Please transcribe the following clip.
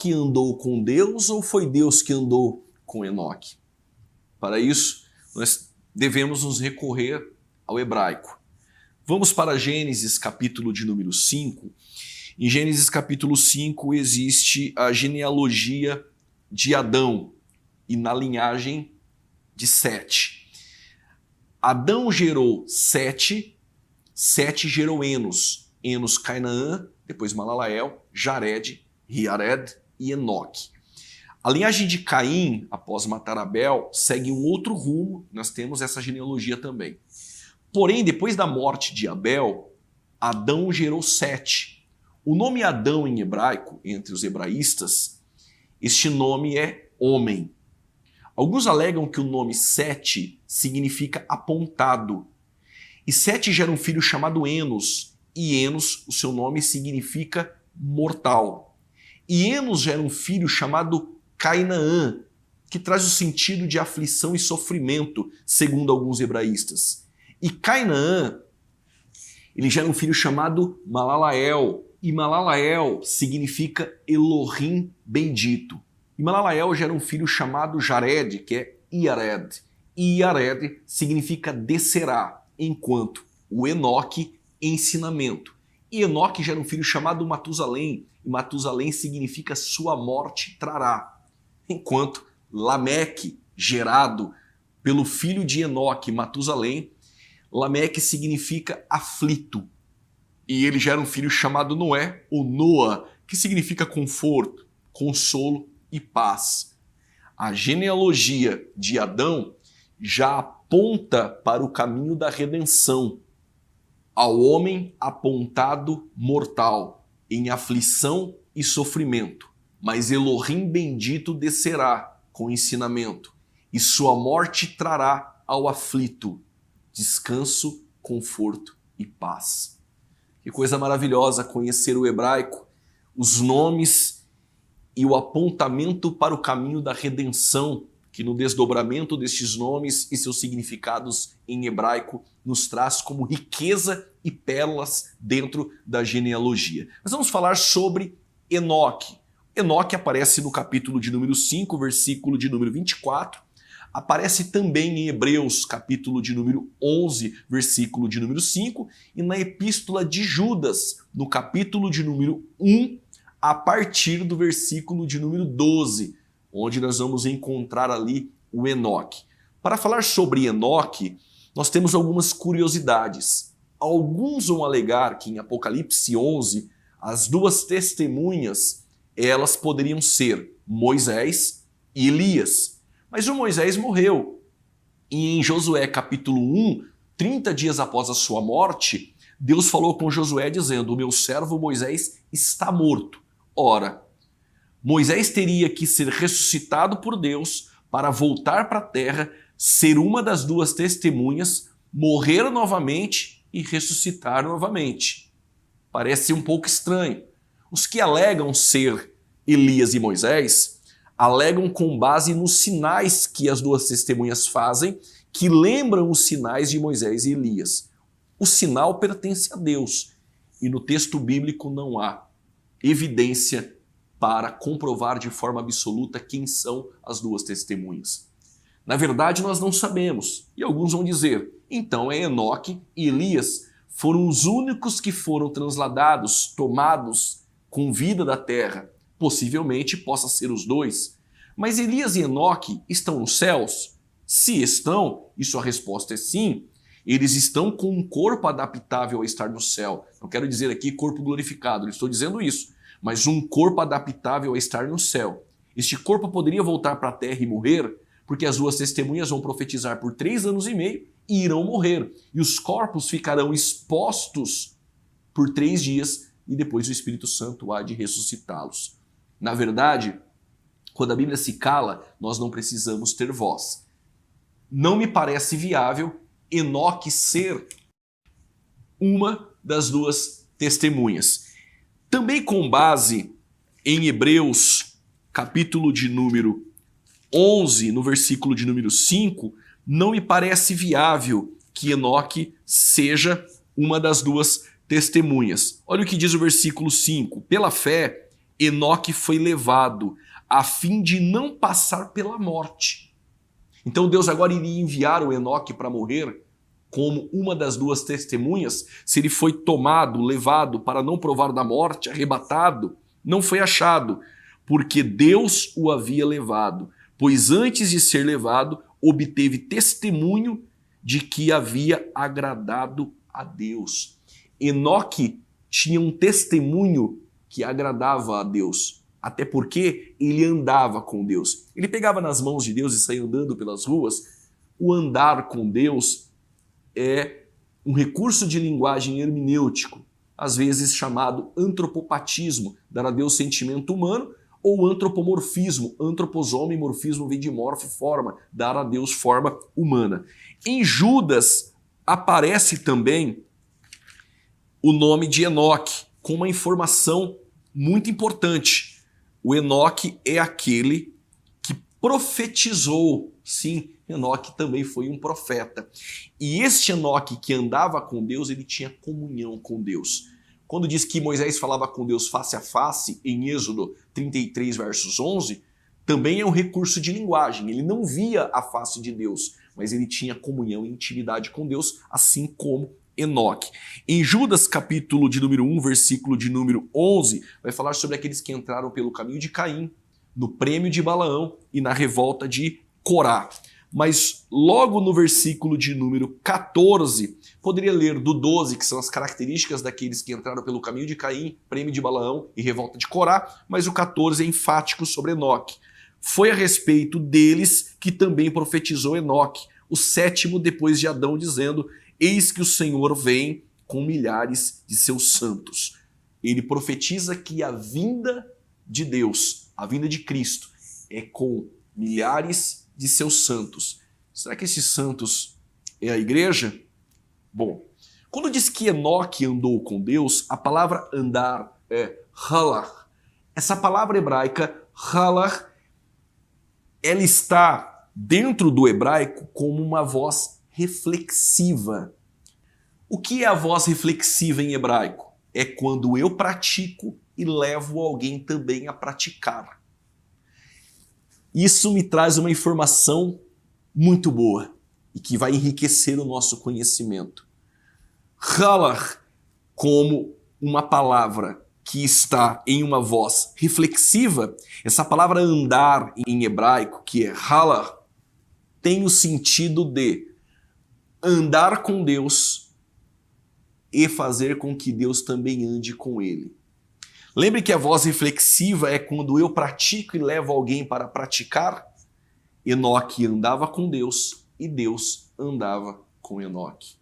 que andou com Deus ou foi Deus que andou com Enoque? Para isso, nós devemos nos recorrer ao hebraico. Vamos para Gênesis, capítulo de número 5. Em Gênesis, capítulo 5, existe a genealogia de Adão e na linhagem de Sete. Adão gerou Sete, Sete gerou Enos, Enos Cainaã, depois Malalael, Jared, Jared e Enoque. A linhagem de Caim, após matar Abel, segue um outro rumo, nós temos essa genealogia também. Porém, depois da morte de Abel, Adão gerou Sete. O nome Adão em hebraico, entre os hebraístas, este nome é homem. Alguns alegam que o nome Sete significa apontado. E Sete gera um filho chamado Enos, e Enos, o seu nome significa mortal. E Enos gera um filho chamado Cainaã, que traz o sentido de aflição e sofrimento, segundo alguns hebraístas. E Cainaã, ele gera um filho chamado Malalael, e Malalael significa Elohim bendito. E Malalael gera um filho chamado Jared, que é Iared. E Iared significa descerá, enquanto o Enoque, ensinamento. E Enoque gera um filho chamado Matusalém, e Matusalém significa sua morte trará. Enquanto Lameque, gerado pelo filho de Enoque, Matusalém, Lameque significa aflito. E ele gera um filho chamado Noé, ou Noa, que significa conforto, consolo e paz. A genealogia de Adão já aponta para o caminho da redenção, ao homem apontado mortal, em aflição e sofrimento. Mas Elohim bendito descerá com ensinamento, e sua morte trará ao aflito descanso, conforto e paz. Que coisa maravilhosa conhecer o hebraico, os nomes e o apontamento para o caminho da redenção, que no desdobramento destes nomes e seus significados em hebraico nos traz como riqueza e pérolas dentro da genealogia. Nós vamos falar sobre Enoque. Enoque aparece no capítulo de número 5, versículo de número 24. Aparece também em Hebreus, capítulo de número 11, versículo de número 5, e na Epístola de Judas, no capítulo de número 1, a partir do versículo de número 12, onde nós vamos encontrar ali o Enoque. Para falar sobre Enoque, nós temos algumas curiosidades. Alguns vão alegar que em Apocalipse 11, as duas testemunhas, elas poderiam ser Moisés e Elias. Mas o Moisés morreu. E em Josué capítulo 1, 30 dias após a sua morte, Deus falou com Josué dizendo: o meu servo Moisés está morto. Ora, Moisés teria que ser ressuscitado por Deus para voltar para a terra, ser uma das duas testemunhas, morrer novamente e ressuscitar novamente. Parece um pouco estranho. Os que alegam ser Elias e Moisés alegam com base nos sinais que as duas testemunhas fazem, que lembram os sinais de Moisés e Elias. O sinal pertence a Deus, e no texto bíblico não há evidência para comprovar de forma absoluta quem são as duas testemunhas. Na verdade, nós não sabemos, e alguns vão dizer, então Enoque e Elias foram os únicos que foram transladados, tomados com vida da terra. Possivelmente possa ser os dois. Mas Elias e Enoque estão nos céus? Se estão, e sua resposta é sim, eles estão com um corpo adaptável a estar no céu. Não quero dizer aqui corpo glorificado, não estou dizendo isso, mas um corpo adaptável a estar no céu. Este corpo poderia voltar para a terra e morrer, porque as duas testemunhas vão profetizar por 3 anos e meio e irão morrer. E os corpos ficarão expostos por 3 dias e depois o Espírito Santo há de ressuscitá-los. Na verdade, quando a Bíblia se cala, nós não precisamos ter voz. Não me parece viável Enoque ser uma das duas testemunhas. Também com base em Hebreus, capítulo de número 11, no versículo de número 5, não me parece viável que Enoque seja uma das duas testemunhas. Olha o que diz o versículo 5. Pela fé, Enoque foi levado a fim de não passar pela morte. Então Deus agora iria enviar o Enoque para morrer como uma das duas testemunhas. Se ele foi tomado, levado para não provar da morte, arrebatado, não foi achado, porque Deus o havia levado, pois antes de ser levado, obteve testemunho de que havia agradado a Deus. Enoque tinha um testemunho que agradava a Deus, até porque ele andava com Deus. Ele pegava nas mãos de Deus e saía andando pelas ruas. O andar com Deus é um recurso de linguagem hermenêutico, às vezes chamado antropopatismo, dar a Deus sentimento humano, ou antropomorfismo, antroposome, morfismo vem de morfo, forma, dar a Deus forma humana. Em Judas aparece também o nome de Enoque, com uma informação muito importante. O Enoque é aquele que profetizou. Sim, Enoque também foi um profeta. E este Enoque que andava com Deus, ele tinha comunhão com Deus. Quando diz que Moisés falava com Deus face a face, em Êxodo 33, versos 11, também é um recurso de linguagem. Ele não via a face de Deus, mas ele tinha comunhão e intimidade com Deus, assim como Enoque. Em Judas, capítulo de número 1, versículo de número 11, vai falar sobre aqueles que entraram pelo caminho de Caim, no prêmio de Balaão e na revolta de Corá. Mas logo no versículo de número 14, poderia ler do 12, que são as características daqueles que entraram pelo caminho de Caim, prêmio de Balaão e revolta de Corá, mas o 14 é enfático sobre Enoque. Foi a respeito deles que também profetizou Enoque, o sétimo depois de Adão, dizendo: eis que o Senhor vem com milhares de seus santos. Ele profetiza que a vinda de Deus, a vinda de Cristo, é com milhares de seus santos. Será que esses santos é a igreja? Bom, quando diz que Enoque andou com Deus, a palavra andar é halach. Essa palavra hebraica, halach, ela está dentro do hebraico como uma voz reflexiva. O que é a voz reflexiva em hebraico? É quando eu pratico e levo alguém também a praticar. Isso me traz uma informação muito boa e que vai enriquecer o nosso conhecimento. Halach, como uma palavra que está em uma voz reflexiva, essa palavra andar em hebraico, que é halach, tem o sentido de andar com Deus e fazer com que Deus também ande com ele. Lembre que a voz reflexiva é quando eu pratico e levo alguém para praticar. Enoque andava com Deus e Deus andava com Enoque.